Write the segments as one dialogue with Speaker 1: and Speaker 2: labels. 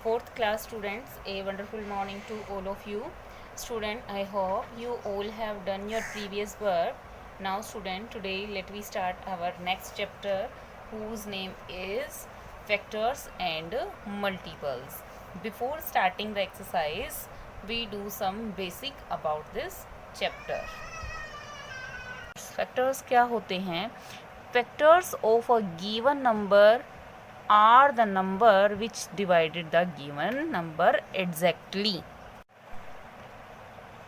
Speaker 1: Fourth class students, a wonderful morning to all of you. Student, I hope you all have done your previous work. Now student, today let me start our next chapter, whose name is vectors and multiples. Before starting the exercise, we do some basic about this chapter. Factors क्या होते हैं? Factors of a given number are the number which divided the given number exactly.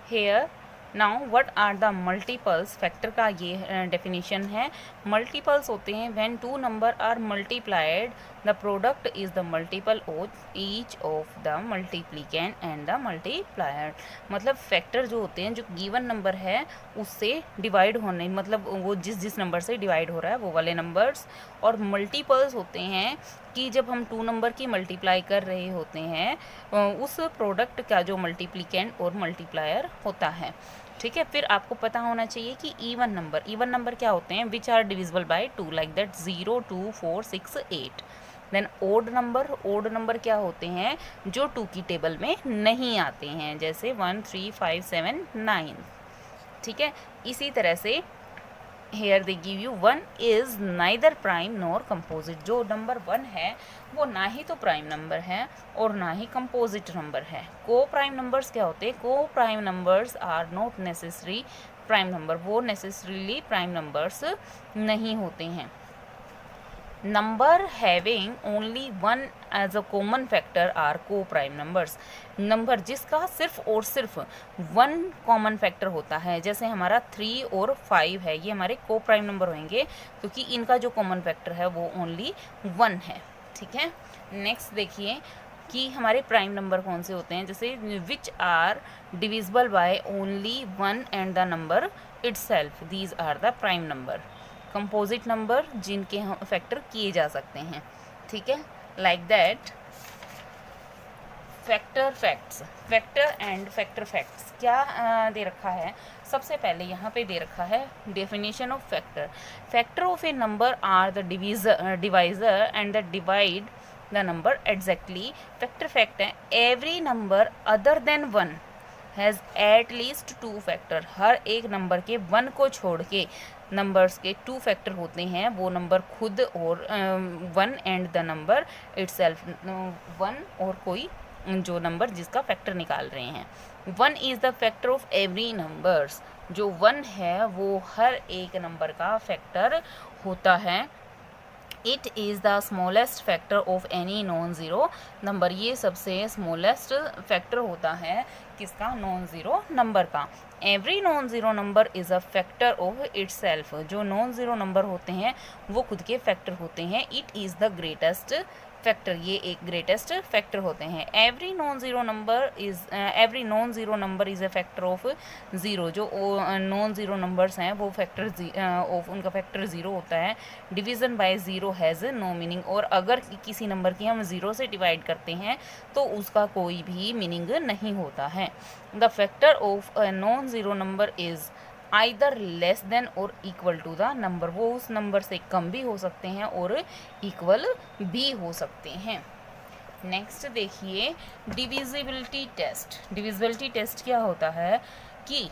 Speaker 1: Here now what are the multiples? Factor का ये definition है. Multiples होते हैं when two number are multiplied, the product is the multiple of each of the multiplicand and the multiplier. मतलब factor जो होते हैं, जो गिवन नंबर है उससे डिवाइड होने, मतलब वो जिस नंबर से डिवाइड हो रहा है वो वाले नंबर्स. और मल्टीपल्स होते हैं कि जब हम टू नंबर की मल्टीप्लाई कर रहे होते हैं उस प्रोडक्ट का जो मल्टीप्लिकेंड और मल्टीप्लायर होता है. ठीक है. फिर आपको पता होना चाहिए कि इवन नंबर क्या होते हैं? Which are divisible by 2, like that 0, 2, 4, 6, 8. Then odd number क्या होते हैं? जो 2 की टेबल में नहीं आते हैं, जैसे 1, 3, 5, 7, 9. ठीक है. इसी तरह से here they give you 1 is neither prime nor composite. जो नंबर 1 है वो ना ही तो प्राइम नंबर है और ना ही कंपोजिट नंबर है. को प्राइम नंबर्स क्या होते हैं? Coprime numbers are not necessary prime number. वो नेसेसरीली प्राइम नंबर्स नहीं होते हैं. Number having only one as a common factor are coprime numbers. Number जिसका सिर्फ और सिर्फ 1 कॉमन फैक्टर होता है, जैसे हमारा 3 और 5 है, ये हमारे को प्राइम नंबर होंगे क्योंकि इनका जो कॉमन फैक्टर है वो ओनली 1 है. ठीक है. नेक्स्ट देखिए कि हमारे प्राइम नंबर कौन से होते हैं, जैसे which are divisible by only 1 and the number itself, these are the prime number. Composite number जिनके हम फैक्टर किए जा सकते हैं. ठीक है. Like that factor and factor facts क्या दे रखा है? सबसे पहले यहाँ पे दे रखा है definition of factor of a number are the divisor and the divide the number exactly. Fact है every number other than 1 has at least 2 factor. हर एक नंबर के 1 को छोड़ के नंबर्स के 2 फैक्टर होते हैं. वो नंबर खुद और 1 एंड द नंबर इटसेल्फ, 1 और कोई जो नंबर जिसका फैक्टर निकाल रहे हैं. 1 is the factor of every numbers. जो 1 है वो हर एक नंबर का फैक्टर होता है. It is the smallest factor of any non zero number. ये सबसे स्मॉलेस्ट फैक्टर होता है किसका? नॉन ज़ीरो नंबर का. Every non zero number is a factor of itself. जो नॉन ज़ीरो नंबर होते हैं वो खुद के फैक्टर होते हैं. It is the greatest factor. ये एक ग्रेटेस्ट फैक्टर होते हैं. Every non zero number is a factor of zero. जो नॉन ज़ीरो नंबर्स हैं वो फैक्टर ऑफ उनका फैक्टर ज़ीरो होता है. Division by zero has no meaning. और अगर किसी नंबर की हम ज़ीरो से डिवाइड करते हैं तो उसका कोई भी मीनिंग नहीं होता है. The factor of a non zero number is either less than और इक्वल टू द नंबर. वो उस नंबर से कम भी हो सकते हैं और इक्वल भी हो सकते हैं. नेक्स्ट देखिए डिविजिबिलिटी टेस्ट क्या होता है कि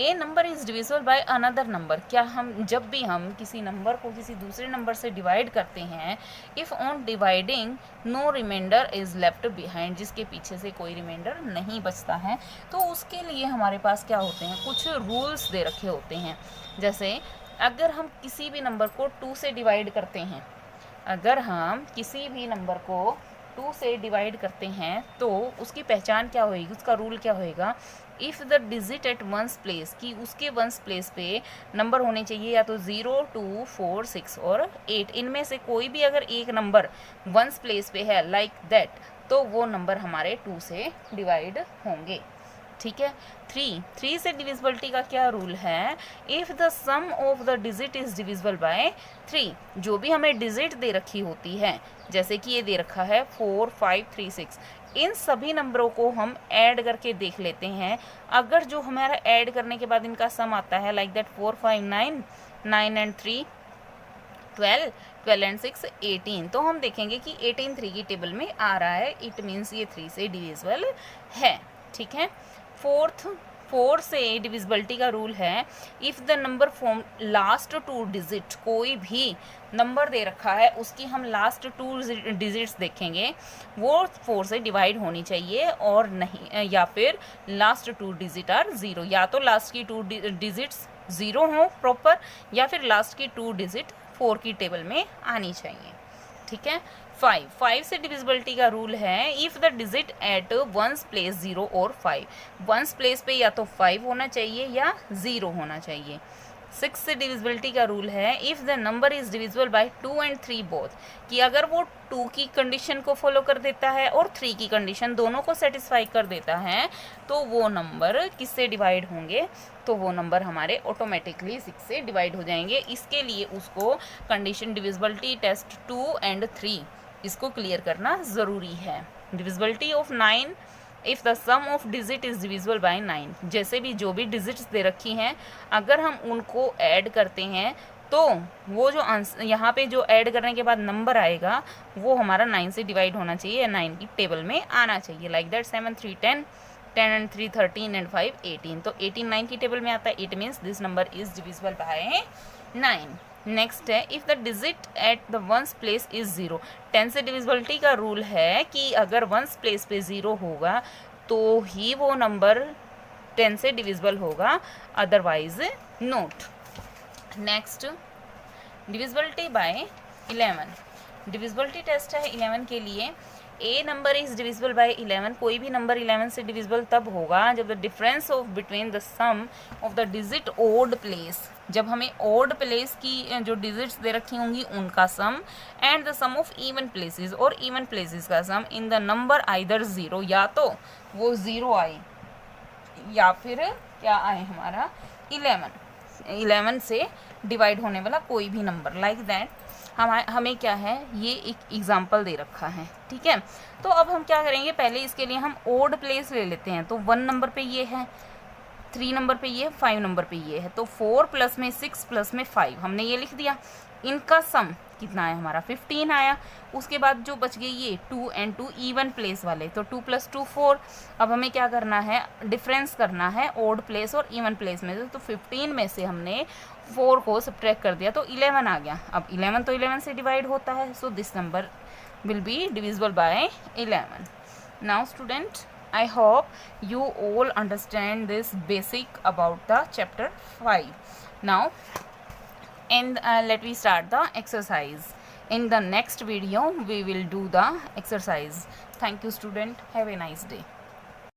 Speaker 1: a number is divisible by another number. क्या हम जब भी हम किसी नंबर को किसी दूसरे नंबर से डिवाइड करते हैं, if on dividing no remainder is left behind, जिसके पीछे से कोई रिमाइंडर नहीं बचता है, तो उसके लिए हमारे पास क्या होते हैं? कुछ रूल्स दे रखे होते हैं. जैसे अगर हम किसी भी नंबर को 2 से डिवाइड करते हैं, अगर हम किसी भी नंबर को 2 से डिवाइड करते हैं तो उसकी पहचान क्या होगी? उसका रूल क्या होएगा? If the digit at ones place, कि उसके वंस प्लेस पे नंबर होने चाहिए या तो 0, 2, 4, 6 और 8. इनमें से कोई भी अगर एक नंबर वंस प्लेस पे है लाइक दैट, तो वो नंबर हमारे 2 से डिवाइड होंगे. ठीक है. 3 से डिविजिबिलिटी का क्या रूल है? If the sum of the digit is divisible by 3. जो भी हमें डिजिट दे रखी होती है, जैसे कि ये दे रखा है 4, 5, 3, 6, इन सभी नंबरों को हम ऐड करके देख लेते हैं. अगर जो हमारा ऐड करने के बाद इनका सम आता है लाइक दैट 4, 5, 9, 9 एंड 3, 12, 12 एंड 6 18। तो हम देखेंगे कि 18 3 की टेबल में आ रहा है, इट मीन्स ये 3 से डिविजिबल है। ठीक है। 4 से डिविजिबिलिटी का रूल है, if the number form last 2 digit, कोई भी नंबर दे रखा है उसकी हम लास्ट 2 डिजिट्स देखेंगे, वो 4 से डिवाइड होनी चाहिए और नहीं, या फिर लास्ट 2 डिजिट आर 0, या तो लास्ट की 2 डिजिट्स 0 हो प्रॉपर, या फिर लास्ट की 2 डिजिट 4 की टेबल में आनी चाहिए। ठीक है। 5 से डिविजिबिलिटी का रूल है, if the digit at ones place 0 और 5, वंस प्लेस पे या तो 5 होना चाहिए या 0 होना चाहिए। 6 से डिविजिबिलिटी का रूल है, if the number is divisible by 2 and 3 both, कि अगर वो 2 की कंडीशन को फॉलो कर देता है और 3 की कंडीशन, दोनों को सेटिस्फाई कर देता है, तो वो नंबर किससे डिवाइड होंगे, तो वो नंबर हमारे ऑटोमेटिकली 6 से डिवाइड हो जाएंगे। इसके लिए उसको कंडीशन डिविजिबिलिटी टेस्ट 2 एंड 3 इसको क्लियर करना ज़रूरी है। Divisibility of 9, if the sum of digit is divisible by 9, जैसे भी जो भी डिजिट्स दे रखी हैं अगर हम उनको ऐड करते हैं तो वो जो आंसर यहाँ पे जो ऐड करने के बाद नंबर आएगा वो हमारा 9 से डिवाइड होना चाहिए या 9 की टेबल में आना चाहिए। लाइक दैट 7 3 10, 10 एंड 3 13 एंड 5 18, तो 18 9 की टेबल में आता है, it means this number is divisible by 9। Next है, if the digit at the ones place is 0, 10 से डिविजिबिलिटी का रूल है कि अगर वंस प्लेस पे 0 होगा तो ही वो नंबर 10 से डिविजिबल होगा, otherwise not. Next, divisibility by 11, divisibility test है 11 के लिए। A number is divisible by 11, कोई भी नंबर 11 से डिविजिबल तब होगा जब the difference of between the sum of the digit odd place, जब हमें ओड प्लेस की जो डिजिट्स दे रखी होंगी उनका sum, and the sum of even places, और इवन प्लेसेस का sum in the number either 0, या तो वो 0 आए या फिर क्या आए हमारा 11 से डिवाइड होने वाला कोई भी नंबर। लाइक दैट हमें क्या है, ये एक एग्जाम्पल दे रखा है। ठीक है। तो अब हम क्या करेंगे, पहले इसके लिए हम ओड प्लेस ले लेते हैं। तो 1 नंबर पे ये है, 3 नंबर पे ये, 5 नंबर पे ये है, तो 4 प्लस में 6 प्लस में 5 हमने ये लिख दिया। इनका सम कितना आया हमारा 15 आया। उसके बाद जो बच गए ये 2 एंड 2 इवन प्लेस वाले, तो 2 + 2 4। अब हमें क्या करना है, डिफरेंस करना है ओड प्लेस और इवन प्लेस में से। तो 15 में से हमने 4 को सब्ट्रैक्ट कर दिया तो 11 आ गया। अब 11 तो 11 से डिवाइड होता है, so this number will be divisible by 11। Now student, I hope you all understand this basic about the chapter 5. Now, and let me start the exercise. In the next video, we will do the exercise. Thank you, student. Have a nice day.